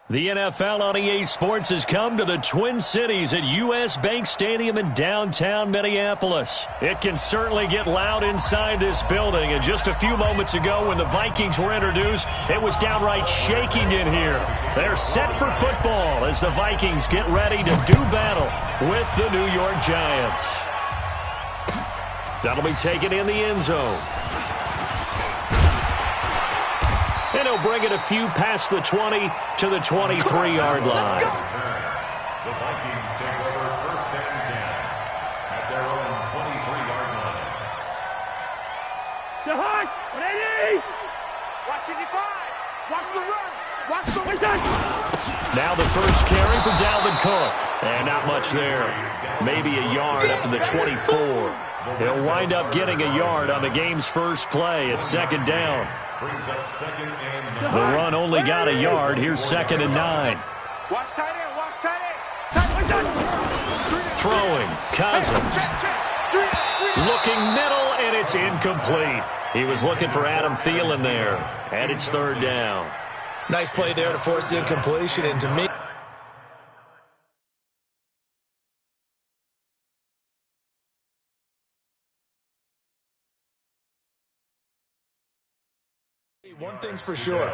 The NFL on EA Sports has come to the Twin Cities at U.S. Bank Stadium in downtown Minneapolis. It can certainly get loud inside this building, and just a few moments ago when the Vikings were introduced, it was downright shaking in here. They're set for football as the Vikings get ready to do battle with the New York Giants. That'll be taken in the end zone. And he'll bring it a few past the 20 to the 23-yard line. The Vikings take over first and 10 at their own 23-yard line. To hard, 180. Watch 85. Watch the run. Watch the run. Now the first carry for Dalvin Cook. And not much there. Maybe a yard up to the 24. He'll wind up getting a yard on the game's first play at second down. Brings up second and 9. The run only got a yard. Here's second and 9. Watch tight end. Watch tight end. Throwing. Cousins. Looking middle, and it's incomplete. He was looking for Adam Thielen there. And it's third down. Nice play there to force the incompletion, and to me, one thing's for sure.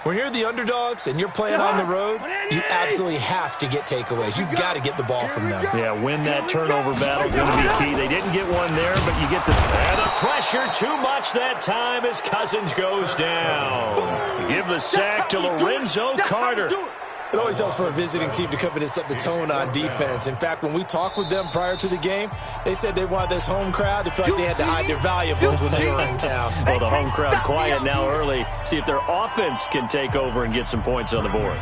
When you're the underdogs and you're playing on the road, you absolutely have to get takeaways. You've got to get the ball from them. Yeah, win that turnover battle going to be key. They didn't get one there, but you get the pressure too much that time as Cousins goes down. Give the sack to Lorenzo Carter. It always helps for a visiting team to come in and set the tone on defense. In fact, when we talked with them prior to the game, they said they wanted this home crowd to feel like they had to hide their valuables when they were in town. Well, the home crowd quiet now early. See if their offense can take over and get some points on the board.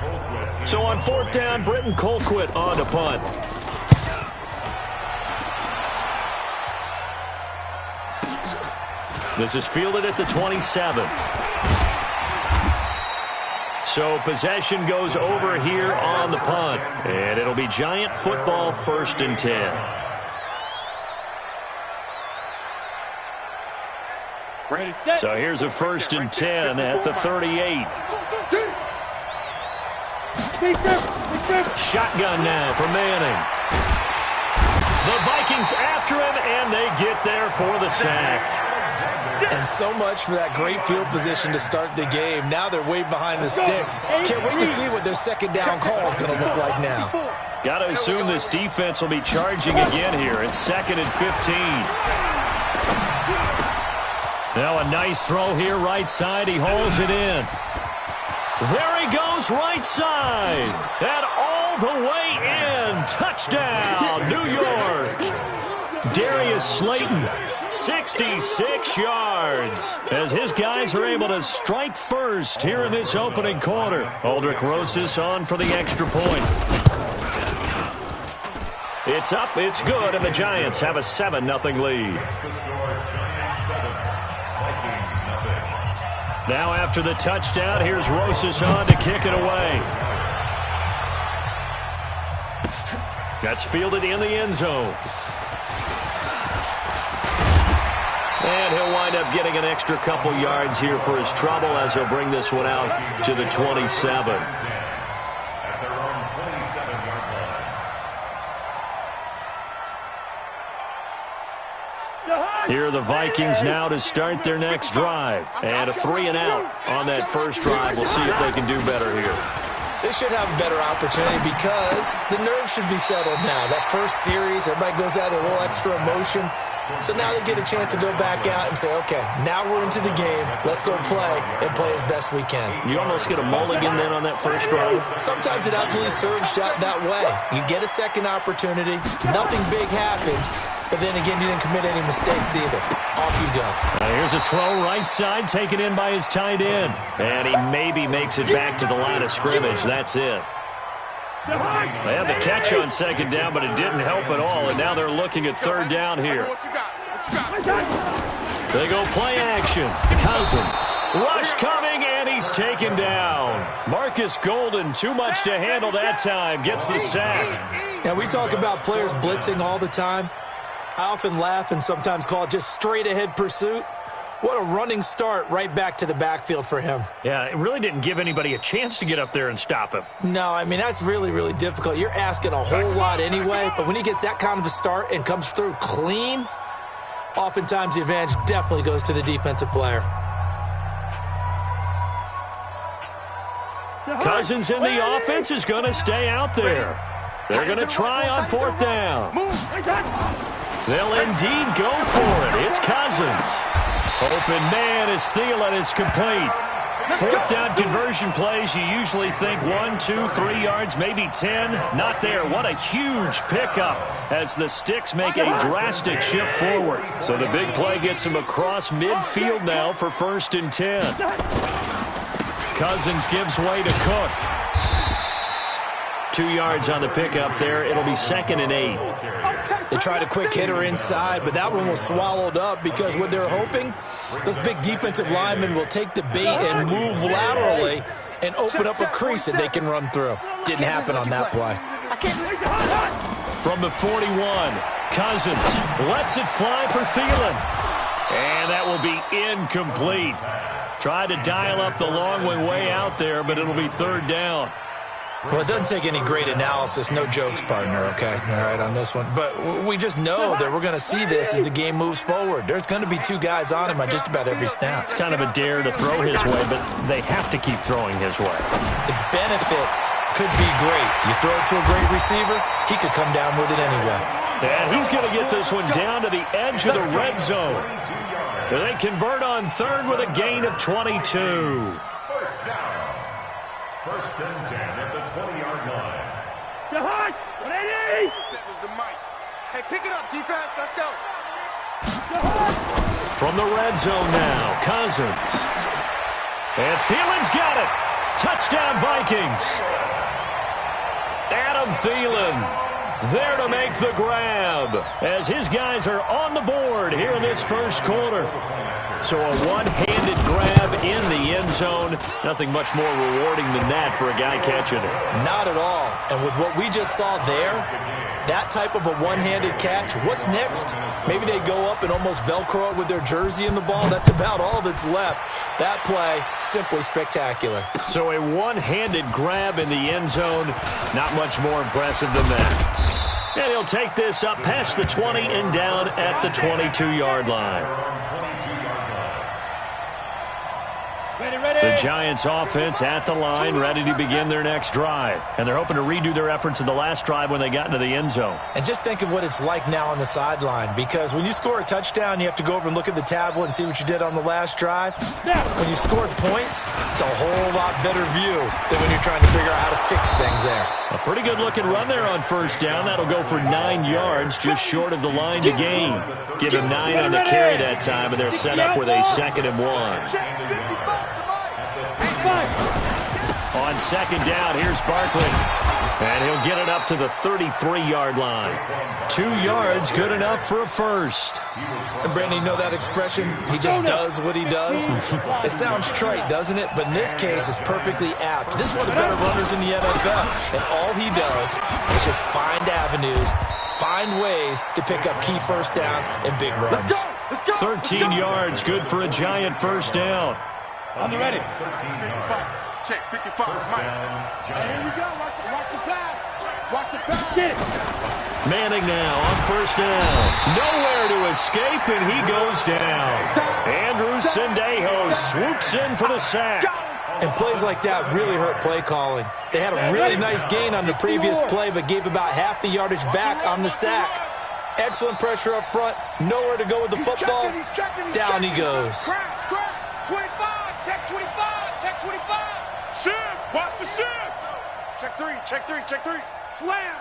So on fourth down, Britton Colquitt on to punt. This is fielded at the 27. So possession goes over here on the punt. And it'll be Giant football, first and 10. So here's a first and 10 at the 38. Shotgun now for Manning. The Vikings after him, and they get there for the sack. And so much for that great field position to start the game. Now they're way behind the sticks. Can't wait to see what their second down call is going to look like now. Got to assume this defense will be charging again here. It's second and 15. Now a nice throw here right side. He hauls it in. There he goes right side. And all the way in. Touchdown, New York. Darius Slayton, 66 yards, as his guys are able to strike first here in this opening quarter. Aldrich Rosas on for the extra point. It's up, it's good, and the Giants have a 7-0 lead. Now after the touchdown, here's Rosas on to kick it away. That's fielded in the end zone. And he'll wind up getting an extra couple yards here for his trouble as he'll bring this one out to the 27. At their own 27-yard line. Here are the Vikings now to start their next drive. And a 3-and-out on that first drive. We'll see if they can do better here. They should have a better opportunity because the nerves should be settled now. That first series, everybody goes out with a little extra emotion. So now they get a chance to go back out and say, okay, now we're into the game. Let's go play and play as best we can. You almost get a mulligan then on that first drive? Sometimes it absolutely serves that way. You get a second opportunity. Nothing big happened. But then again, you didn't commit any mistakes either. Off you go. Here's a throw right side, taken in by his tight end. And he maybe makes it back to the line of scrimmage. That's it. They had the catch on second down, but it didn't help at all. And now they're looking at third down here. They go play action. Cousins. Rush coming, and he's taken down. Marcus Golden, too much to handle that time. Gets the sack. Now, we talk about players blitzing all the time. I often laugh and sometimes call it just straight-ahead pursuit. What a running start right back to the backfield for him. Yeah, it really didn't give anybody a chance to get up there and stop him. No, I mean, that's really, really difficult. You're asking a whole lot anyway, but when he gets that kind of a start and comes through clean, oftentimes the advantage definitely goes to the defensive player. Cousins in the offense is going to stay out there. They're going to try on 4th down. They'll indeed go for it. It's Cousins. Open man is Thielen. It's complete. 4th down conversion plays, you usually think 1, 2, 3 yards, maybe 10. Not there. What a huge pickup as the Sticks make a drastic shift forward. So the big play gets them across midfield now for 1st and 10. Cousins gives way to Cook. 2 yards on the pickup there. It'll be 2nd and 8. They tried a quick hitter inside, but that one was swallowed up because what they're hoping, those big defensive linemen will take the bait and move laterally and open up a crease that they can run through. Didn't happen on that play. From the 41, Cousins lets it fly for Thielen. And that will be incomplete. Tried to dial up the long way out there, but it'll be 3rd down. Well, it doesn't take any great analysis. No jokes, partner, okay? All right, on this one. But we just know that we're going to see this as the game moves forward. There's going to be 2 guys on him on just about every snap. It's kind of a dare to throw his way, but they have to keep throwing his way. The benefits could be great. You throw it to a great receiver, he could come down with it anyway. And he's going to get this one down to the edge of the red zone. They convert on 3rd with a gain of 22. 1st down. 1st and 10 at the 20-yard line. You're hot! 180! That was the mic. Hey, pick it up, defense. Let's go. From the red zone now, Cousins. And Thielen's got it. Touchdown, Vikings. Adam Thielen there to make the grab as his guys are on the board here in this 1st quarter. So a one-handed grab in the end zone. Nothing much more rewarding than that for a guy catching it. Not at all. And with what we just saw there, that type of a one-handed catch, what's next? Maybe they go up and almost Velcro it with their jersey in the ball. That's about all that's left. That play, simply spectacular. So a one-handed grab in the end zone. Not much more impressive than that. And he'll take this up past the 20 and down at the 22-yard line. The Giants offense at the line, ready to begin their next drive. And they're hoping to redo their efforts in the last drive when they got into the end zone. And just think of what it's like now on the sideline, because when you score a touchdown, you have to go over and look at the tablet and see what you did on the last drive. When you scored points, it's a whole lot better view than when you're trying to figure out how to fix things there. A pretty good-looking run there on 1st down. That'll go for 9 yards, just short of the line to gain. Give him 9 on the carry that time, and they're set up with a 2nd and 1. On 2nd down, here's Barkley. And he'll get it up to the 33-yard line. 2 yards, good enough for a first. And Brandon, you know that expression? He just does what he does. It sounds trite, doesn't it? But in this case, it's perfectly apt. This is one of the better runners in the NFL. And all he does is just find avenues, find ways to pick up key first downs and big runs. 13 yards, good for a Giant first down. On the ready. 13 yards. Check, 55. Here we go. Watch the pass. Watch the pass. Get it. Manning now on 1st down. Nowhere to escape, and he goes down. Andrew Sendejo swoops in for the sack. And plays like that really hurt play calling. They had a really nice gain on the previous play, but gave about half the yardage back on the sack. Excellent pressure up front. Nowhere to go with the football. Down he goes. Scratch. 25. Check 25. Check 25. Shift. Watch the shift. Check 3. Check 3. Slam.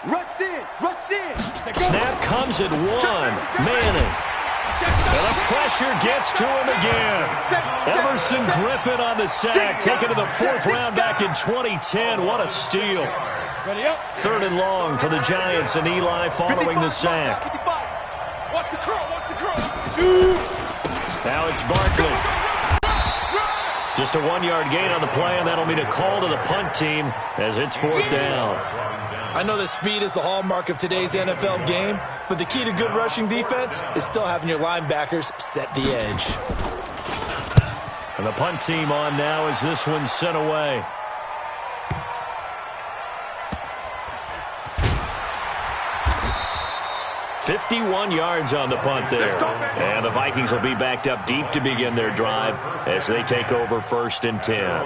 Rush in. Snap comes at 1. Manning. And the pressure gets to him again. Everson Griffin on the sack, taken to the 4th round back in 2010. What a steal. 3rd and long for the Giants, and Eli following the sack. Watch the curl. Now it's Barkley. Just a 1-yard gain on the play, and that'll mean a call to the punt team as it's 4th down. I know that speed is the hallmark of today's NFL game, but the key to good rushing defense is still having your linebackers set the edge. And the punt team on now as this one's sent away. "51 yards on the punt there. And the Vikings will be backed up deep to begin their drive as they take over 1st and 10.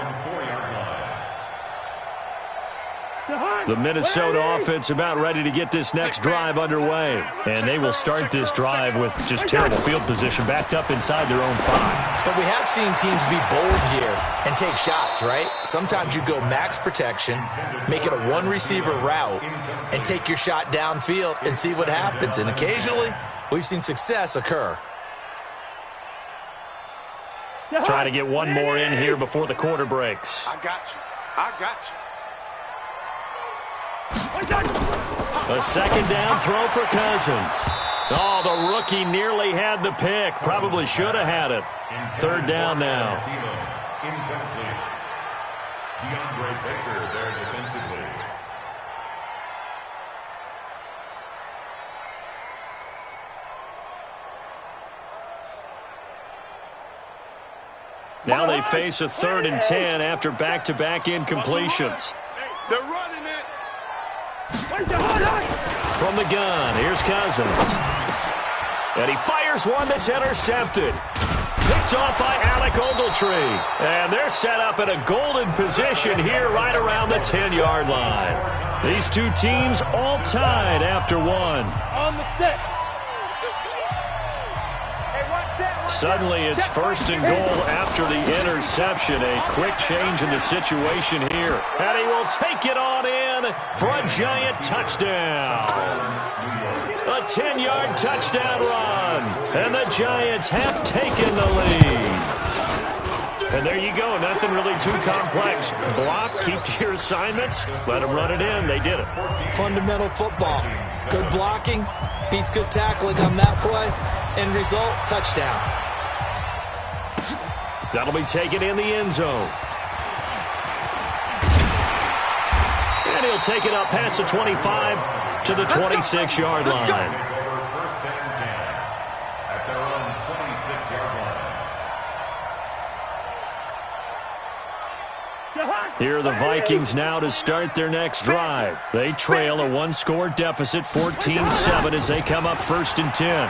The Minnesota offense about ready to get this next drive underway. And they will start this drive with just terrible field position, backed up inside their own 5. But we have seen teams be bold here and take shots, right? Sometimes you go max protection, make it a one-receiver route, and take your shot downfield and see what happens. And occasionally, we've seen success occur. Trying to get one more in here before the quarter breaks. I got you. I got you. A 2nd down throw for Cousins. Oh, the rookie nearly had the pick. Probably should have had it. 3rd down now. Incomplete. DeAndre Baker there defensively. Now they face a 3rd and 10 after back-to-back incompletions. They're running it. From the gun, here's Cousins. And he fires one that's intercepted. Picked off by Alec Ogletree. And they're set up in a golden position here right around the 10-yard line. These two teams all tied after one. On the set. Suddenly it's 1st and goal after the interception. A quick change in the situation here. And he will take it on in for a giant touchdown. A 10-yard touchdown run. And the Giants have taken the lead. And there you go. Nothing really too complex. Block, keep to your assignments, let them run it in. They did it. Fundamental football. Good blocking beats good tackling on that play. End result, touchdown. That'll be taken in the end zone. And he'll take it up past the 25 to the 26-yard line. 1st and 10 at their own 26-yard line. Here are the Vikings now to start their next drive. They trail a one-score deficit, 14-7, as they come up 1st and 10.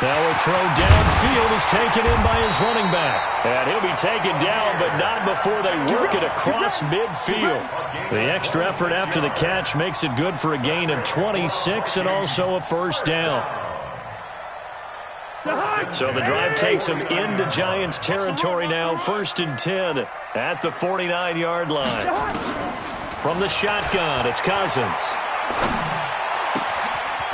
Now a throw downfield is taken in by his running back. And he'll be taken down, but not before they work it across midfield. The extra effort after the catch makes it good for a gain of 26 and also a 1st down. So the drive takes them into Giants territory now, 1st and 10 at the 49-yard line. From the shotgun, it's Cousins.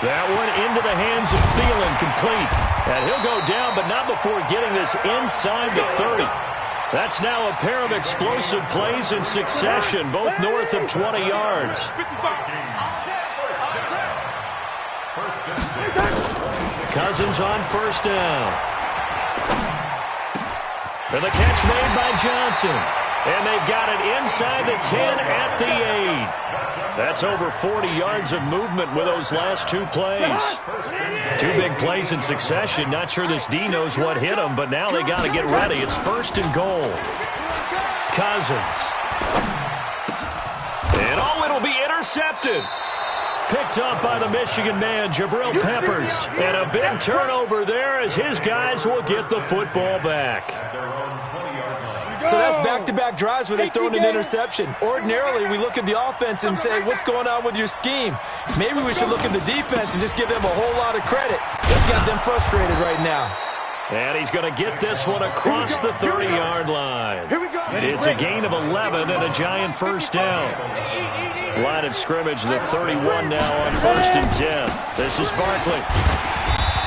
That one into the hands of Thielen, complete. And he'll go down, but not before getting this inside the 30. That's now a pair of explosive plays in succession, both north of 20 yards. Cousins on 1st down. And the catch made by Johnson. And they've got it inside the 10 at the 8. That's over 40 yards of movement with those last 2 plays. 2 big plays in succession. Not sure this D knows what hit him, but now they got to get ready. It's 1st and goal. Cousins. And oh, it'll be intercepted. Picked up by the Michigan man, Jabril Peppers. And a big turnover there as his guys will get the football back. So that's back-to-back drives where they're throwing an interception. Ordinarily, we look at the offense and say, what's going on with your scheme? Maybe we should look at the defense and just give them a whole lot of credit. They've got them frustrated right now. And he's going to get this one across the 30-yard line. It's a gain of 11 and a Giant 1st down. Line of scrimmage, the 31 now on 1st and 10. This is Barkley.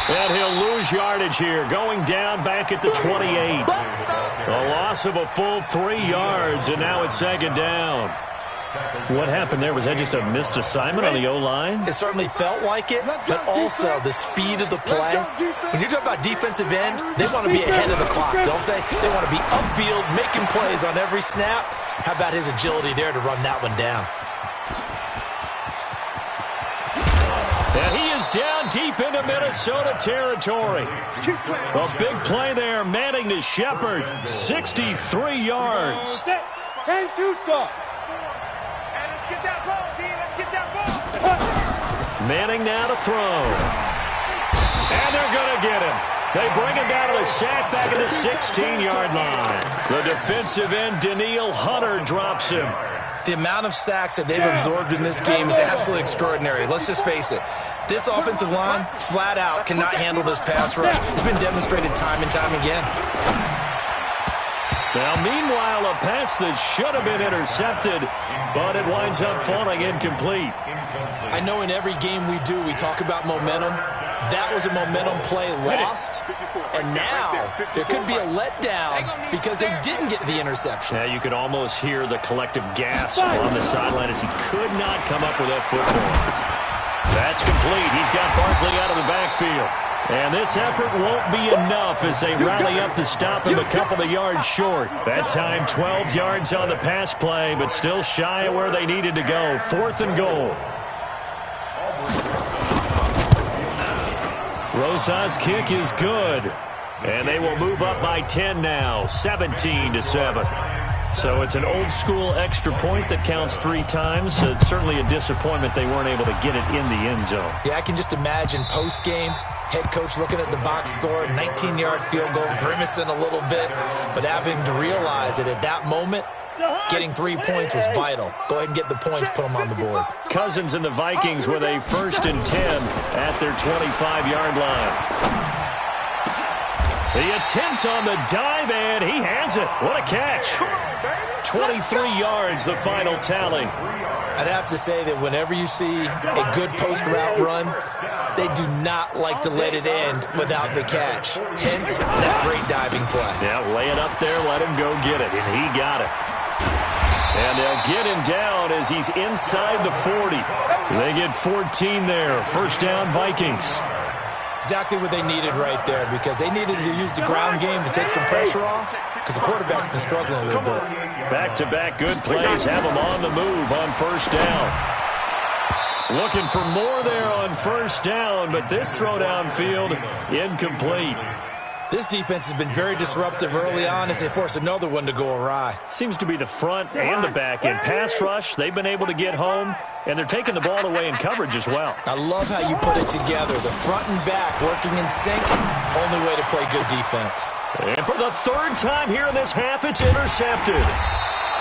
And he'll lose yardage here, going down back at the 28. A loss of a full 3 yards, and now it's 2nd down. What happened there? Was that just a missed assignment on the O-line? It certainly felt like it, but also the speed of the play. When you're talking about defensive end, they want to be ahead of the clock, don't they? They want to be upfield, making plays on every snap. How about his agility there to run that one down? And he is down deep into Minnesota territory. A big play there, Manning to Shepard, 63 yards. 10-2 stop. And let's get that ball, D. Let's get that ball. Manning now to throw. And they're going to get him. They bring him down to the sack back at the 16-yard line. The defensive end, Danielle Hunter, drops him. The amount of sacks that they've absorbed in this game is absolutely extraordinary. Let's just face it. This offensive line, flat out, cannot handle this pass rush. It's been demonstrated time and time again. Now, meanwhile, a pass that should have been intercepted, but it winds up falling incomplete. I know in every game we do, we talk about momentum. That was a momentum play lost, and now there could be a letdown because they didn't get the interception. Yeah, you could almost hear the collective gasp on the sideline as he could not come up with that football. That's complete. He's got Barkley out of the backfield. And this effort won't be enough as they rally up to stop him a couple of yards short. That time 12 yards on the pass play, but still shy of where they needed to go. 4th and goal. Rosa's kick is good. And they will move up by 10 now, 17-7. So it's an old-school extra point that counts 3 times. It's certainly a disappointment they weren't able to get it in the end zone. Yeah, I can just imagine post-game, head coach looking at the box score, 19-yard field goal, grimacing a little bit, but having to realize that at that moment, getting 3 points was vital. Go ahead and get the points, put them on the board. Cousins and the Vikings with a 1st and 10 at their 25-yard line. The attempt on the dive, and he has it. What a catch. 23 yards, the final tally. I'd have to say that whenever you see a good post-route run, they do not like to let it end without the catch. Hence, that great diving play. Yeah, lay it up there, let him go get it, and he got it. And they'll get him down as he's inside the 40. They get 14 there. 1st down, Vikings. Exactly what they needed right there because they needed to use the ground game to take some pressure off because the quarterback's been struggling a little bit. Back-to-back good plays have them on the move on 1st down. Looking for more there on 1st down, but this throw downfield incomplete. This defense has been very disruptive early on as they force another one to go awry. Seems to be the front and the back end. Pass rush, they've been able to get home, and they're taking the ball away in coverage as well. I love how you put it together. The front and back working in sync, only way to play good defense. And for the 3rd time here in this half, it's intercepted.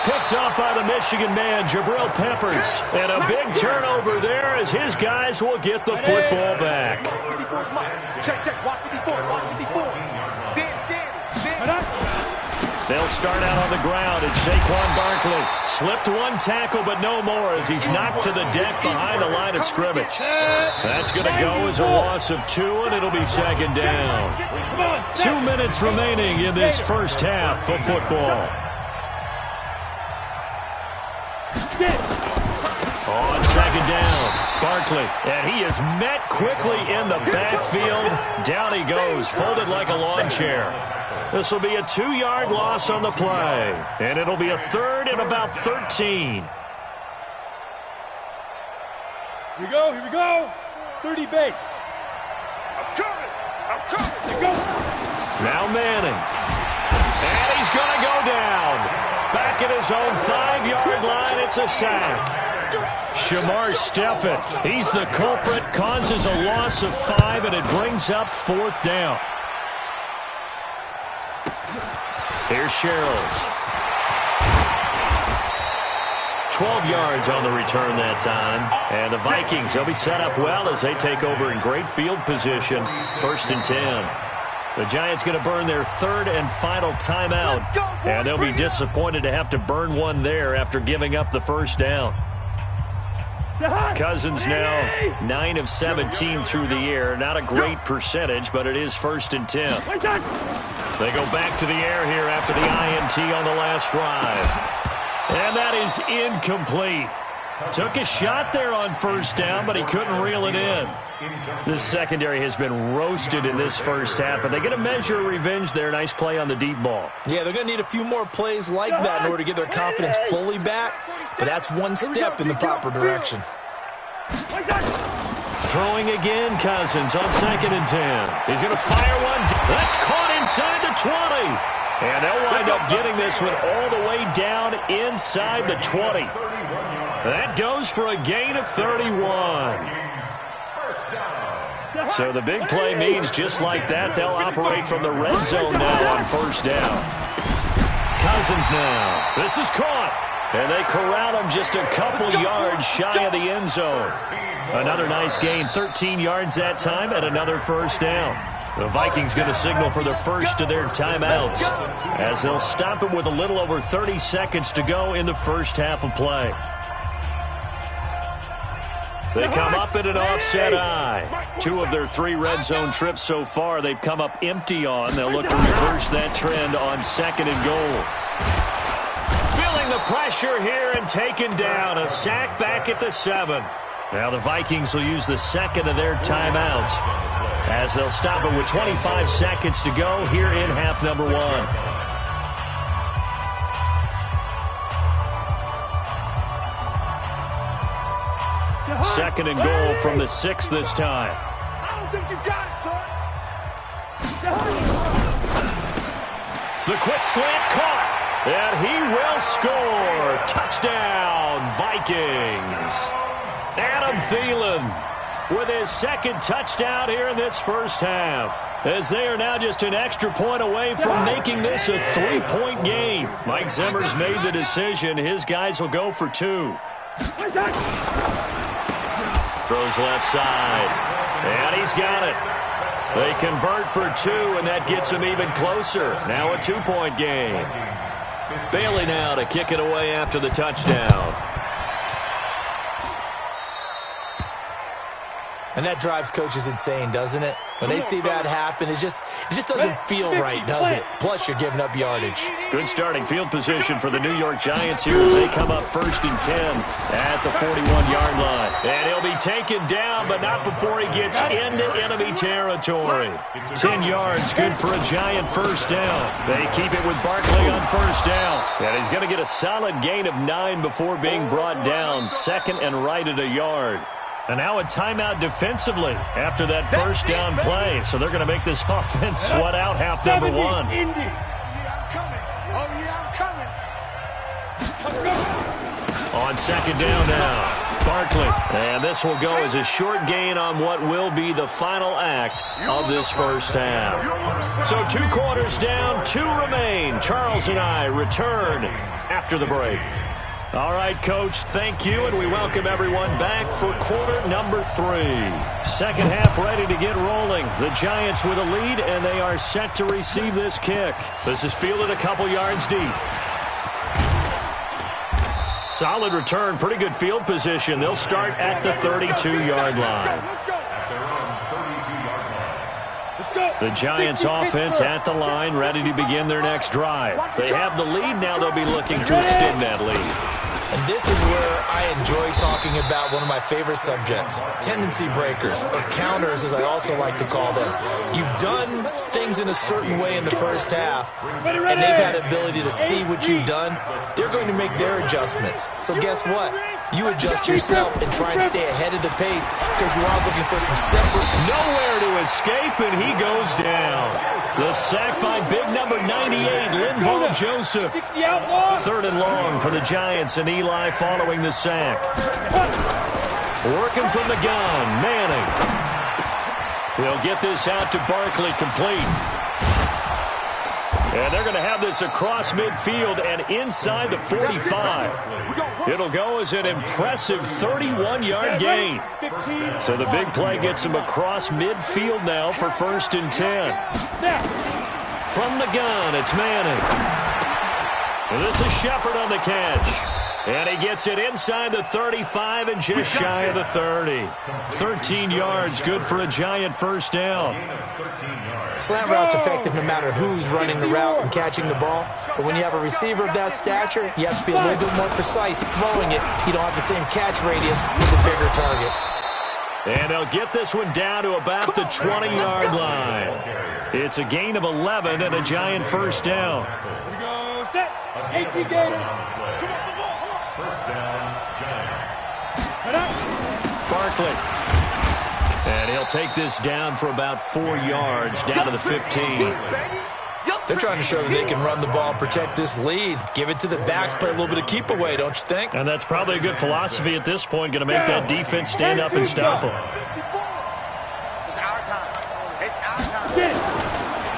Picked up by the Michigan man, Jabril Peppers. And a big turnover there as his guys will get the football back. Check, watch 54, watch 54. They'll start out on the ground. It's Saquon Barkley. Slipped one tackle, but no more as he's knocked to the deck behind the line of scrimmage. That's going to go as a loss of 2, and it'll be 2nd down. 2 minutes remaining in this 1st half of football. On 2nd down, Barkley, and he is met quickly in the backfield. Down he goes, folded like a lawn chair. This will be a 2-yard loss on the play, and it'll be a 3rd and about 13. Here we go. 30 base. I'm coming. You go. Now Manning. And he's going to go down. Back at his own 5-yard line, it's a sack. Shamar Stephen, he's the culprit, causes a loss of 5, and it brings up 4th down. Here's Sherrills. 12 yards on the return that time. And the Vikings, they'll be set up well as they take over in great field position. 1st and 10. The Giants going to burn their 3rd and final timeout. And they'll be disappointed to have to burn one there after giving up the 1st down. Cousins now 9 of 17 through the air. Not a great percentage, but it is 1st and 10. They go back to the air here after the INT on the last drive. And that is incomplete. Took a shot there on 1st down, but he couldn't reel it in. This secondary has been roasted in this 1st half, but they get a measure of revenge there. Nice play on the deep ball. Yeah, they're going to need a few more plays like that in order to get their confidence fully back, but that's one step in the proper direction. Throwing again, Cousins on 2nd and 10. He's going to fire one. That's caught inside the 20. And they'll wind up getting this one all the way down inside the 20. That goes for a gain of 31. So the big play means just like that, they'll operate from the red zone now on 1st down. Cousins now. This is caught. And they corral him just a couple yards shy of the end zone. Another nice gain, 13 yards that time, and another 1st down. The Vikings going to signal for the first of their timeouts as they'll stop him with a little over 30 seconds to go in the first half of play. They come up in an offset eye. 2 of their 3 red zone trips so far they've come up empty on. They'll look to reverse that trend on 2nd and goal. Feeling the pressure here and taken down. A sack back at the 7. Now the Vikings will use the 2nd of their timeouts as they'll stop it with 25 seconds to go here in half number 1. 2nd and goal from the 6 this time. I don't think you got it, son. The quick slant caught, and he will score. Touchdown, Vikings. Adam Thielen with his 2nd touchdown here in this first half, as they are now just an extra point away from making this a 3-point game. Mike Zimmer's made the decision. His guys will go for 2. Throws left side, and he's got it. They convert for 2, and that gets him even closer. Now a 2-point game. Bailey now to kick it away after the touchdown. And that drives coaches insane, doesn't it? When they see that happen, it just doesn't feel right, does it? Plus, you're giving up yardage. Good starting field position for the New York Giants here as they come up 1st and 10 at the 41-yard line. And he'll be taken down, but not before he gets into enemy territory. 10 yards, good for a Giant 1st down. They keep it with Barkley on 1st down. And he's going to get a solid gain of 9 before being brought down. 2nd and right at a yard. And now a timeout defensively after that 1st down play. So they're going to make this offense sweat out half number 1. Yeah, I'm coming. Oh, yeah, I'm coming. On 2nd down now, Barkley. And this will go as a short gain on what will be the final act of this first half. So 2 quarters down, 2 remain. Charles and I return after the break. All right, Coach, thank you, and we welcome everyone back for quarter number 3. Second half ready to get rolling. The Giants with a lead, and they are set to receive this kick. This is fielded a couple yards deep. Solid return, pretty good field position. They'll start at the 32-yard line. The Giants offense at the line, ready to begin their next drive. They have the lead, now they'll be looking to extend that lead. And this is where I enjoy talking about one of my favorite subjects, tendency breakers, or counters as I also like to call them. You've done things in a certain way in the first half, and they've had ability to see what you've done. They're going to make their adjustments. So guess what? You adjust yourself and try and stay ahead of the pace because you are looking for some separate. Nowhere to escape, and he goes down. The sack by big number 98, Linval Joseph. 3rd and long for the Giants, and Eli following the sack. Working from the gun, Manning. He'll get this out to Barkley complete. And they're going to have this across midfield and inside the 45. It'll go as an impressive 31-yard gain. So the big play gets him across midfield now for 1st and 10. From the gun, it's Manning. And this is Shepard on the catch. And he gets it inside the 35 and just shy of the 30. 13 yards, good for a Giant 1st down. Slant route's effective no matter who's running the route and catching the ball. But when you have a receiver of that stature, you have to be a little bit more precise throwing it. You don't have the same catch radius with the bigger targets. And they'll get this one down to about the 20-yard line. It's a gain of 11 and a Giant 1st down. Here we go, set. 18 Gator. First down, Giants. Barkley. And he'll take this down for about 4 yards, down to the 15. They're trying to show that they can run the ball and protect this lead. Give it to the backs, play a little bit of keep away, don't you think? And that's probably a good philosophy at this point, going to make that defense stand up and stop them. It's our time. It's our time.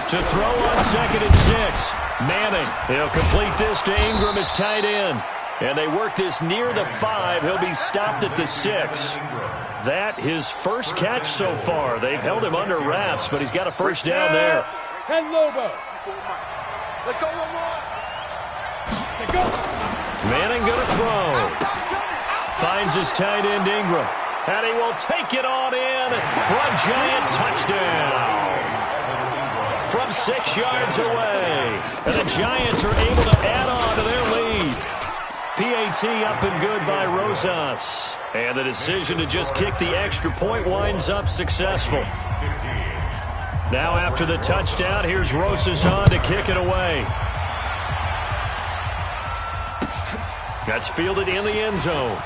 To throw on 2nd and 6. Manning, he'll complete this to Ingram as tight end. And they work this near the 5. He'll be stopped at the 6. That his first catch so far. They've held him under wraps, but he's got a first down there. 10 Lobo. Let's go, Lobo. Let's go. Manning going to throw. Finds his tight end Ingram. And he will take it on in for a giant touchdown. From 6 yards away. And the Giants are able to add on to their lead. PAT up and good by Rosas. And the decision to just kick the extra point winds up successful. Now after the touchdown, here's Rosas on to kick it away. That's fielded in the end zone.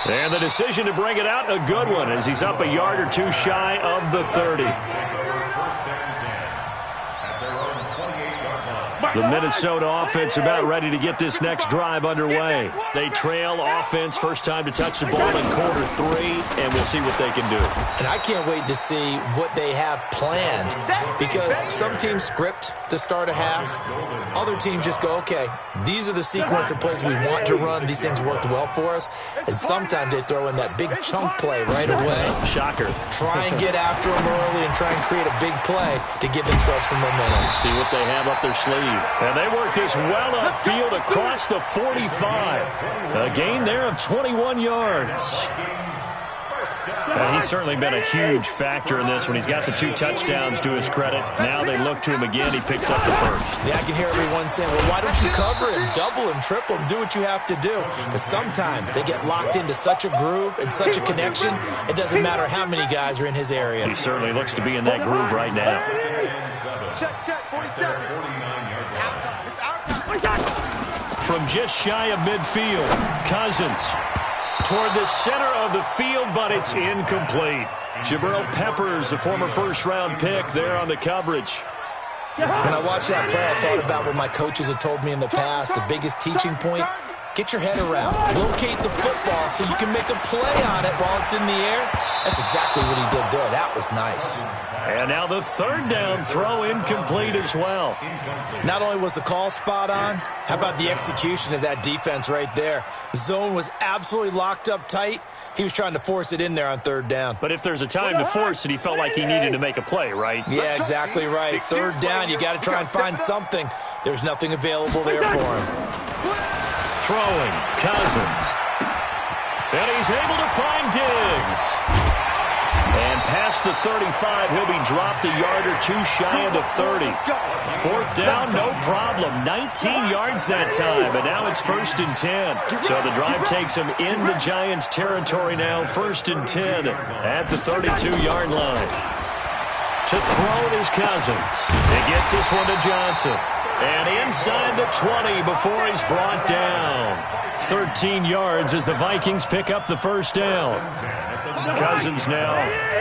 And the decision to bring it out, a good one, as he's up a yard or two shy of the 30. The Minnesota offense about ready to get this next drive underway. They trail offense, first time to touch the ball in quarter 3, and we'll see what they can do. And I can't wait to see what they have planned, because some teams script to start a half. Other teams just go, okay, these are the sequence of plays we want to run. These things worked well for us. And sometimes they throw in that big chunk play right away. Shocker. Try and get after them early and try and create a big play to give themselves some momentum. See what they have up their sleeve. And they work this well upfield across the 45. A gain there of 21 yards. And he's certainly been a huge factor in this when he's got the 2 touchdowns to his credit. Now they look to him again. He picks up the first. Yeah, I can hear everyone saying, well, why don't you cover him, double him, triple him, do what you have to do. But sometimes they get locked into such a groove and such a connection, it doesn't matter how many guys are in his area. He certainly looks to be in that groove right now. Check, 47. It's our time. It's our time. From just shy of midfield, Cousins toward the center of the field, but it's incomplete. Jabril Peppers, the former first-round pick, there on the coverage. When I watched that play, I thought about what my coaches had told me in the past. The biggest teaching point, get your head around. Locate the football so you can make a play on it while it's in the air. That's exactly what he did there. That was nice. And now the 3rd down throw incomplete as well. Not only was the call spot on, how about the execution of that defense right there? The zone was absolutely locked up tight. He was trying to force it in there on 3rd down. But if there's a time to force it, he felt like he needed to make a play, right? Yeah, exactly right. 3rd down, you got to try and find something. There's nothing available there for him. Throwing, Cousins. And he's able to find Diggs. And past the 35, he'll be dropped a yard or 2 shy of the 30. 4th down, no problem. 19 yards that time, and now it's 1st and 10. So the drive takes him into Giants territory now, 1st and 10 at the 32-yard line. To throw it is Cousins. He gets this one to Johnson. And inside the 20 before he's brought down. 13 yards as the Vikings pick up the first down. Cousins now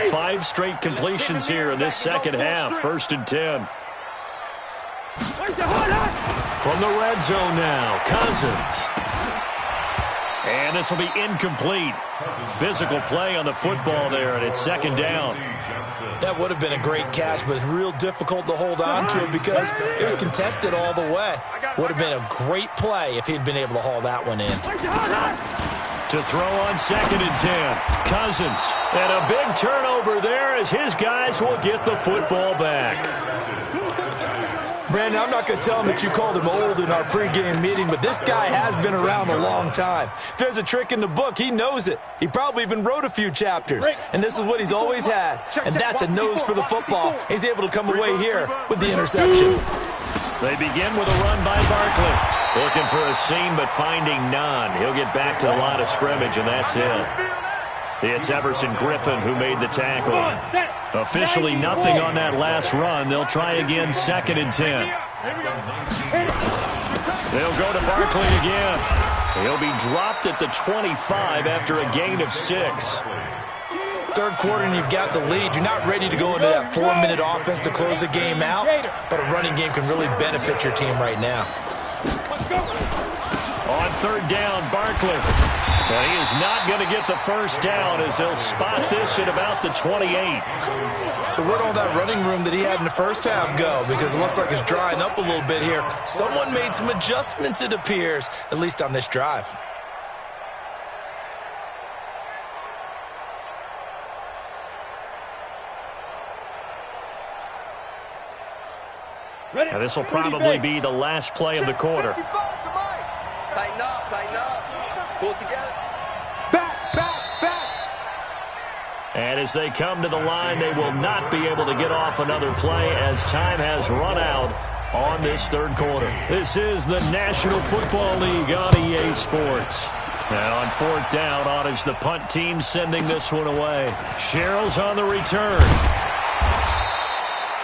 5 straight completions here in this second half. 1st and 10. From the red zone now, Cousins. And this will be incomplete. Physical play on the football there, and it's 2nd down. That would have been a great catch, but it's real difficult to hold on to it because it was contested all the way. Would have been a great play if he'd been able to haul that one in. To throw on 2nd and 10. Cousins. And a big turnover there as his guys will get the football back. Brandon, I'm not going to tell him that you called him old in our pregame meeting, but this guy has been around a long time. If there's a trick in the book, he knows it. He probably even wrote a few chapters. And this is what he's always had. And that's a nose for the football. He's able to come away here with the interception. They begin with a run by Barkley. Looking for a seam, but finding none. He'll get back to the line of scrimmage, and that's it. It's Everson Griffin who made the tackle. Officially nothing on that last run. They'll try again, 2nd and 10. They'll go to Barkley again. He'll be dropped at the 25 after a gain of 6. Third quarter and you've got the lead. You're not ready to go into that 4-minute offense to close the game out, but a running game can really benefit your team right now. On third down, Barkley. Well, he is not going to get the first down as he'll spot this at about the 28. So where'd all that running room that he had in the first half go? Because it looks like it's drying up a little bit here. Someone made some adjustments, it appears, at least on this drive. And this will probably be the last play of the quarter. Tighten up, tighten up. Pull it together. Back. And as they come to the line, they will not be able to get off another play as time has run out on this third quarter. This is the National Football League on EA Sports. Now on fourth down, Otis, the punt team sending this one away. Sherrill's on the return.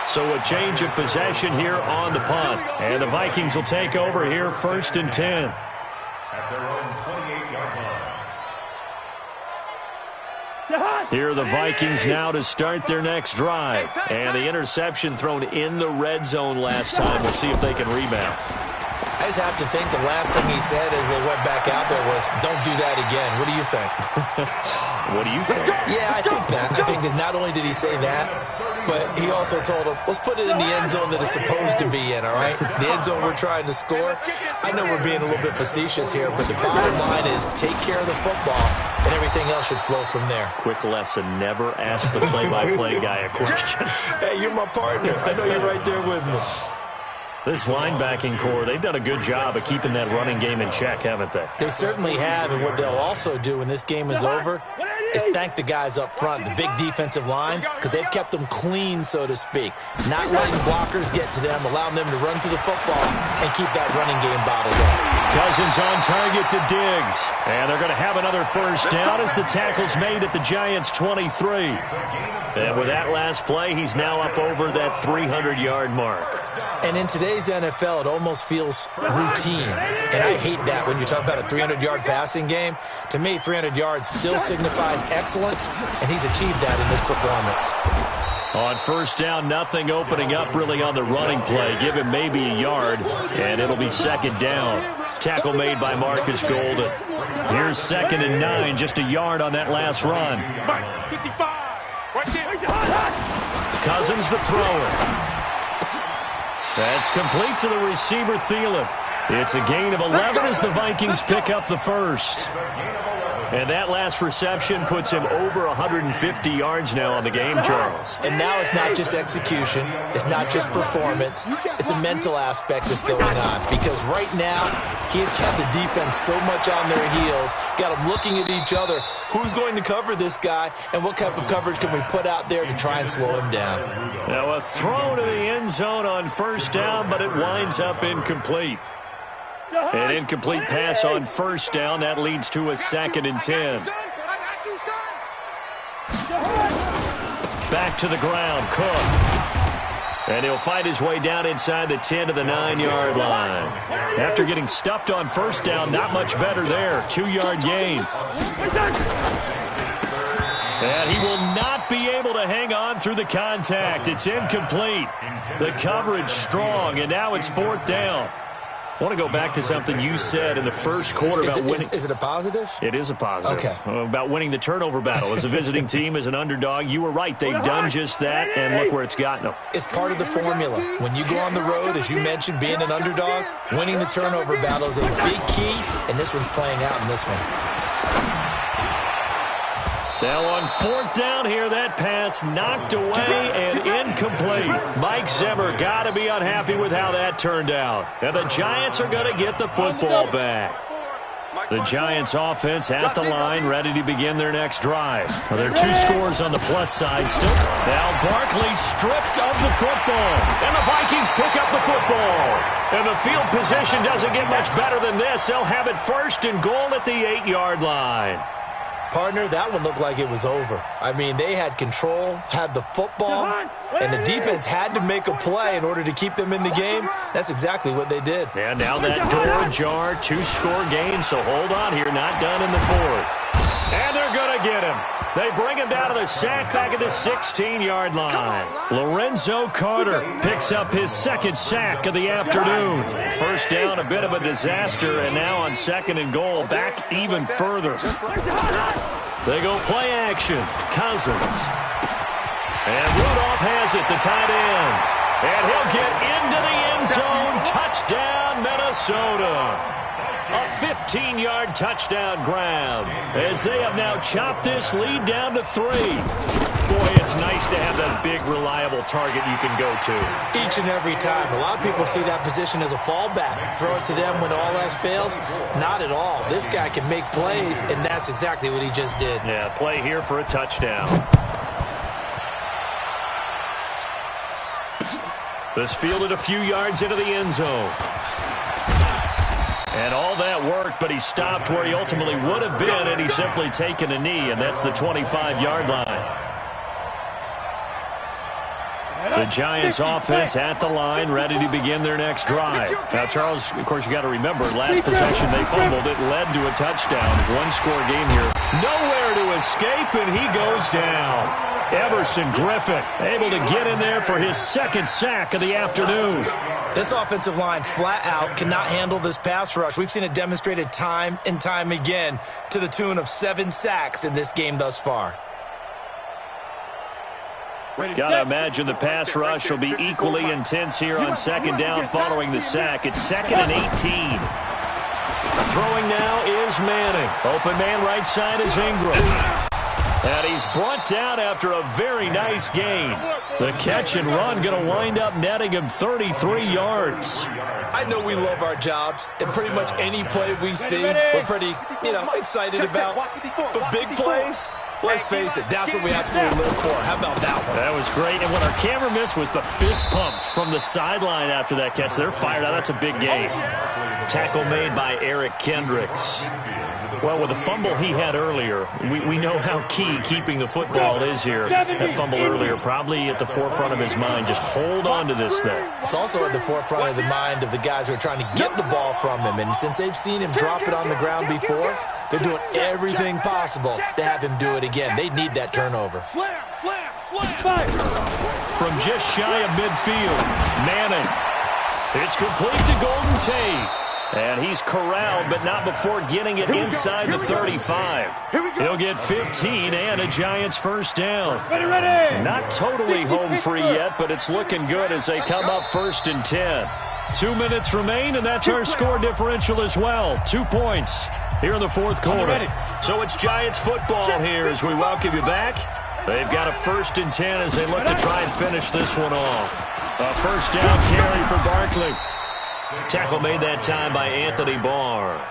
So a change of possession here on the punt. And the Vikings will take over here, 1st and 10. At their own 28-yard line. Here are the Vikings now to start their next drive. And the interception thrown in the red zone last time. We'll see if they can rebound. I just have to think the last thing he said as they went back out there was, don't do that again. What do you think? What do you think? Yeah, I think that. I think that not only did he say that, but he also told him, let's put it in the end zone that it's supposed to be in, all right? The end zone we're trying to score. I know we're being a little bit facetious here, but the bottom line is take care of the football, and everything else should flow from there. Quick lesson, never ask the play-by-play guy a question. Hey, you're my partner. I know you're right there with me. This linebacking core, they've done a good job of keeping that running game in check, haven't they? They certainly have, and what they'll also do when this game is over is thank the guys up front, the big defensive line, because they've kept them clean, so to speak. Not letting blockers get to them, allowing them to run to the football and keep that running game bottled up. Cousins on target to Diggs. And they're going to have another first down as the tackle's made at the Giants' 23. And with that last play, he's now up over that 300-yard mark. And in today's NFL, it almost feels routine. And I hate that when you talk about a 300-yard passing game. To me, 300 yards still signifies excellence, and he's achieved that in this performance. On first down, nothing opening up really on the running play. Give him maybe a yard, and it'll be second down. Tackle made by Marcus Golden. Here's 2nd and 9, just a yard on that last run. 55. Right there. Cousins the thrower. That's complete to the receiver, Thielen. It's a gain of 11 as the Vikings pick up the first. And that last reception puts him over 150 yards now on the game, Charles. And now it's not just execution. It's not just performance. It's a mental aspect that's going on. Because right now, he has kept the defense so much on their heels, got them looking at each other. Who's going to cover this guy, and what type of coverage can we put out there to try and slow him down? Now a throw to the end zone on first down, but it winds up incomplete. An incomplete pass on first down. That leads to a 2nd and 10. Back to the ground, Cook. And he'll fight his way down inside the 10 to the 9-yard line. After getting stuffed on first down, not much better there. 2-yard gain. And he will not be able to hang on through the contact. It's incomplete. The coverage strong, and now it's 4th down. I want to go back to something you said in the first quarter about winning. Is it a positive? It is a positive. Okay. About winning the turnover battle. As a visiting team, as an underdog, you were right. They've done just that, and look where it's gotten them. It's part of the formula. When you go on the road, as you mentioned, being an underdog, winning the turnover battle is a big key, and this one's playing out in this one. Now on 4th down here, that pass knocked away and incomplete. Mike Zimmer got to be unhappy with how that turned out. And the Giants are going to get the football back. The Giants offense at the line, ready to begin their next drive. Well, there are 2 scores on the plus side still. Now Barkley stripped of the football. And the Vikings pick up the football. And the field position doesn't get much better than this. They'll have it 1st and goal at the 8-yard line. Partner, that one looked like it was over. I mean, they had control, had the football, and the defense had to make a play in order to keep them in the game. That's exactly what they did. And now that door ajar, 2-score game, so hold on here, not done in the fourth. And they're going to get him. They bring him down to the sack back at the 16-yard line. Lorenzo Carter picks up his second sack of the afternoon. First down, a bit of a disaster, and now on 2nd and goal, back even further. They go play action. Cousins. And Rudolph has it, the tight end. And he'll get into the end zone. Touchdown, Minnesota. A 15-yard touchdown grab as they have now chopped this lead down to 3. Boy, it's nice to have that big, reliable target you can go to. Each and every time. A lot of people see that position as a fallback. Throw it to them when all else fails. Not at all. This guy can make plays, and that's exactly what he just did. Yeah, play here for a touchdown. This fielded a few yards into the end zone. And all that worked, but he stopped where he ultimately would have been, and he's simply taken a knee, and that's the 25-yard line. The Giants offense at the line, ready to begin their next drive. Now, Charles, of course, you got to remember, last possession they fumbled. It led to a touchdown. One-score game here. Nowhere to escape, and he goes down. Everson Griffin able to get in there for his second sack of the afternoon. This offensive line flat out cannot handle this pass rush. We've seen it demonstrated time and time again to the tune of 7 sacks in this game thus far. Got to imagine the pass rush will be equally intense here on 2nd down following the sack. It's 2nd and 18. Throwing now is Manning. Open man right side is Ingram. And he's brought down after a very nice gain. The catch and run going to wind up netting him 33 yards. I know we love our jobs, and pretty much any play we see, we're pretty, excited about. But big plays, let's face it, that's what we absolutely live for. How about that one? That was great. And what our camera missed was the fist pumps from the sideline after that catch. They're fired out. That's a big gain. Tackle made by Eric Kendricks. Well, with the fumble he had earlier, we know how key keeping the football is here. That fumble earlier probably at the forefront of his mind. Just hold on to this thing. It's also at the forefront of the mind of the guys who are trying to get the ball from him. And since they've seen him drop it on the ground before, they're doing everything possible to have him do it again. They need that turnover. Slam, slam, slam. From just shy of midfield, Manning. It's complete to Golden Tate. And he's corralled, but not before getting it inside the 35. He'll get 15 and a Giants first down. Not totally home free yet, but it's looking good as they come up 1st and 10. 2 minutes remain, and that's our score differential as well. 2 points here in the fourth quarter. So it's Giants football here as we welcome you back. They've got a 1st and 10 as they look to try and finish this one off. A first down carry for Barkley. Tackle made that time by Anthony Barr.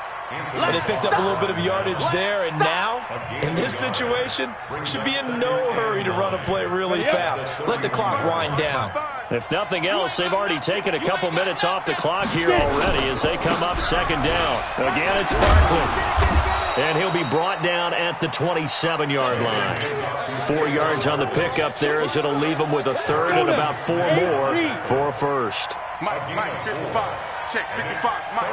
But they picked up a little bit of yardage there, and now, in this situation, should be in no hurry to run a play really fast. Let the clock wind down. If nothing else, they've already taken a couple minutes off the clock here already as they come up 2nd down. Again, it's Barkley. And he'll be brought down at the 27-yard line. 4 yards on the pickup there as it'll leave him with a 3rd and about 4 more for a first. Mike, 55. Check 55. Mike.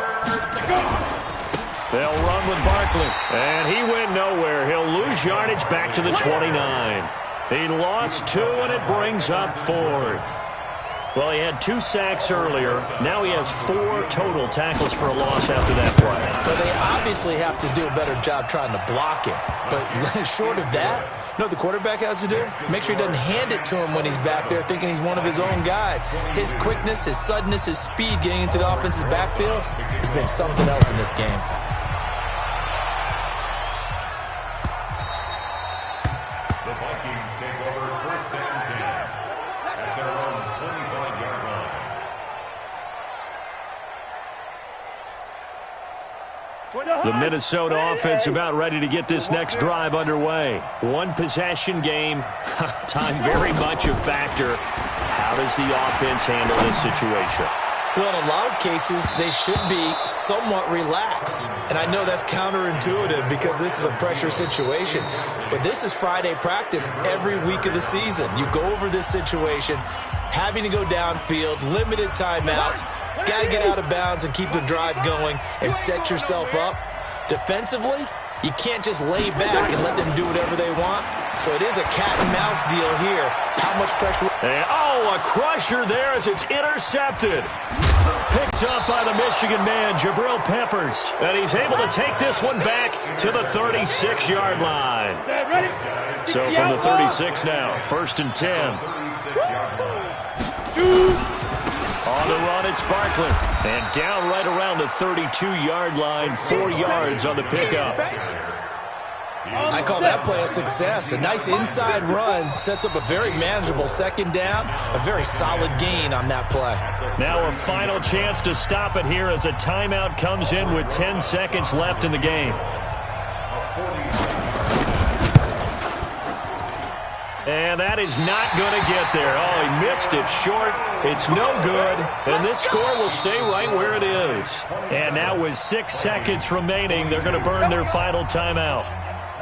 They'll run with Barkley. And he went nowhere. He'll lose yardage back to the 29. He lost 2, and it brings up 4th. Well, he had 2 sacks earlier. Now he has 4 total tackles for a loss after that play. But they obviously have to do a better job trying to block him. But short of that, you know what the quarterback has to do? Make sure he doesn't hand it to him when he's back there thinking he's one of his own guys. His quickness, his suddenness, his speed getting into the offense's backfield has been something else in this game. The Vikings take over 1st and 10 at their own 25-yard line. The Minnesota offense about ready to get this next drive underway. 1 possession game. Time very much a factor. How does the offense handle this situation? Well, in a lot of cases, they should be somewhat relaxed. And I know that's counterintuitive because this is a pressure situation. But this is Friday practice every week of the season. You go over this situation, having to go downfield, limited timeouts, got to get out of bounds and keep the drive going and set yourself up. Defensively, you can't just lay back and let them do whatever they want. So it is a cat-and-mouse deal here. How much pressure? And, a crusher there as it's intercepted. Picked up by the Michigan man, Jabril Peppers. And he's able to take this one back to the 36-yard line. So from the 36 now, 1st and 10. On the run, it's Barkley. And down right around the 32-yard line, 4 yards on the pickup. I call that play a success. A nice inside run sets up a very manageable second down, a very solid gain on that play. Now a final chance to stop it here as a timeout comes in with 10 seconds left in the game. And that is not going to get there. Oh, he missed it short. It's no good. And this score will stay right where it is. And now with 6 seconds remaining, they're going to burn their final timeout.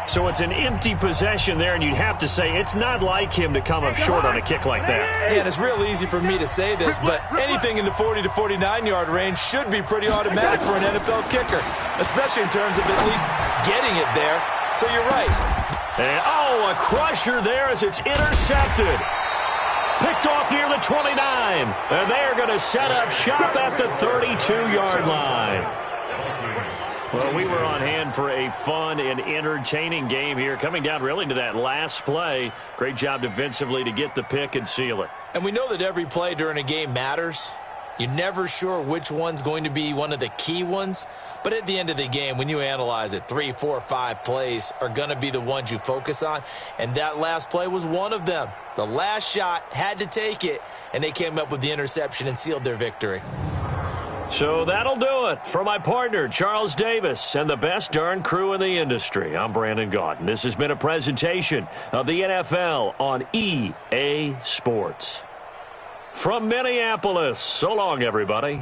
So it's an empty possession there, and you'd have to say it's not like him to come up short on a kick like that. Yeah, and it's real easy for me to say this, but anything in the 40 to 49-yard range should be pretty automatic for an NFL kicker, especially in terms of at least getting it there. So you're right. And, a crusher there as it's intercepted. Picked off near the 29. And they're going to set up shop at the 32-yard line. Well, we were on hand for a fun and entertaining game here, coming down really to that last play. Great job defensively to get the pick and seal it. And we know that every play during a game matters. You're never sure which one's going to be one of the key ones. But at the end of the game, when you analyze it, 3, 4, 5 plays are going to be the ones you focus on. And that last play was one of them. The last shot had to take it, and they came up with the interception and sealed their victory. So that'll do it for my partner, Charles Davis, and the best darn crew in the industry. I'm Brandon Gaudin. This has been a presentation of the NFL on EA Sports. From Minneapolis, so long, everybody.